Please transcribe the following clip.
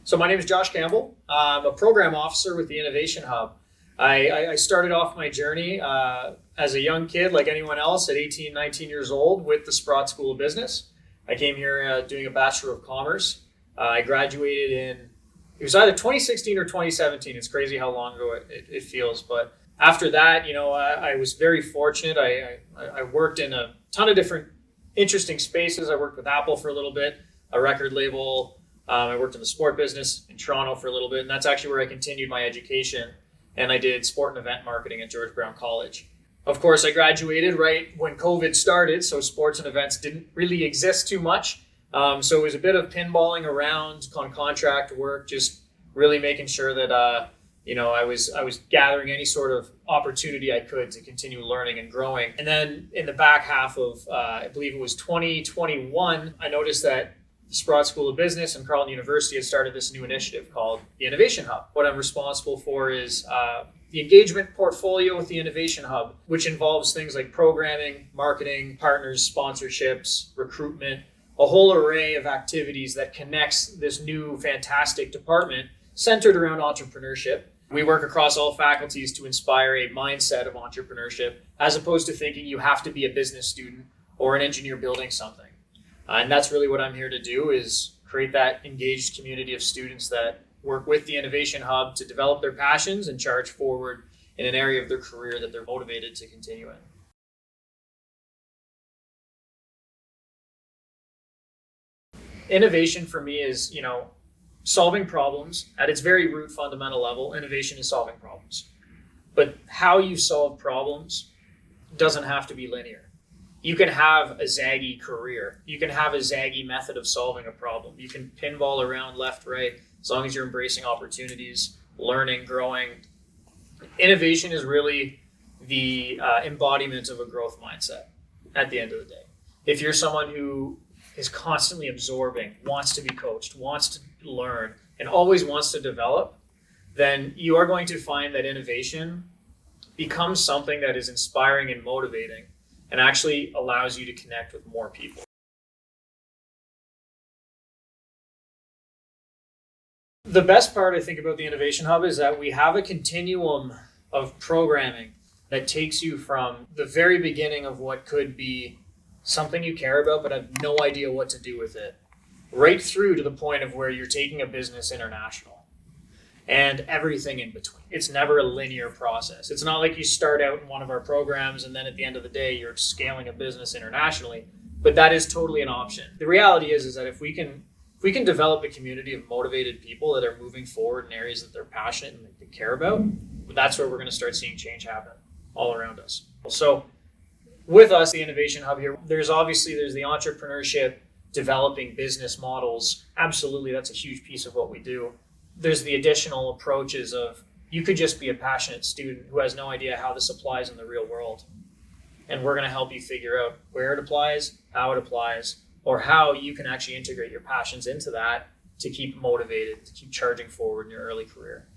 So my name is Josh Campbell. I'm a program officer with the Innovation Hub. I started off my journey as a young kid, like anyone else, at 18, 19 years old with the Sprott School of Business. I came here doing a Bachelor of Commerce. I graduated it was either 2016 or 2017. It's crazy how long ago it feels. But after that, I was very fortunate. I worked in a ton of different interesting spaces. I worked with Apple for a little bit, a record label. I worked in the sport business in Toronto for a little bit, and that's actually where I continued my education. And I did sport and event marketing at George Brown College. Of course, I graduated right when COVID started, so sports and events didn't really exist too much. So it was a bit of pinballing around on contract work, just really making sure that I was gathering any sort of opportunity I could to continue learning and growing. And then in the back half of I believe it was 2021, I noticed that the Sprott School of Business and Carleton University had started this new initiative called the Innovation Hub. What I'm responsible for is the engagement portfolio with the Innovation Hub, which involves things like programming, marketing, partners, sponsorships, recruitment, a whole array of activities that connects this new fantastic department centered around entrepreneurship. We work across all faculties to inspire a mindset of entrepreneurship, as opposed to thinking you have to be a business student or an engineer building something. And that's really what I'm here to do, is create that engaged community of students that work with the Innovation Hub to develop their passions and charge forward in an area of their career that they're motivated to continue in. Innovation for me is, solving problems at its very root fundamental level. Innovation is solving problems. But how you solve problems doesn't have to be linear. You can have a zaggy career. You can have a zaggy method of solving a problem. You can pinball around left, right, as long as you're embracing opportunities, learning, growing. Innovation is really the embodiment of a growth mindset at the end of the day. If you're someone who is constantly absorbing, wants to be coached, wants to learn, and always wants to develop, then you are going to find that innovation becomes something that is inspiring and motivating and actually allows you to connect with more people. The best part, I think, about the Innovation Hub is that we have a continuum of programming that takes you from the very beginning of what could be something you care about but have no idea what to do with it, right through to the point of where you're taking a business international and everything in between. It's never a linear process. It's not like you start out in one of our programs and then at the end of the day you're scaling a business internationally, but that is totally an option. The reality is that if we can develop a community of motivated people that are moving forward in areas that they're passionate and that they care about, that's where we're going to start seeing change happen all around us. So with us, the Innovation Hub here, there's the entrepreneurship, developing business models. Absolutely, that's a huge piece of what we do. There's the additional approaches of, you could just be a passionate student who has no idea how this applies in the real world. And we're going to help you figure out where it applies, how it applies, or how you can actually integrate your passions into that to keep motivated, to keep charging forward in your early career.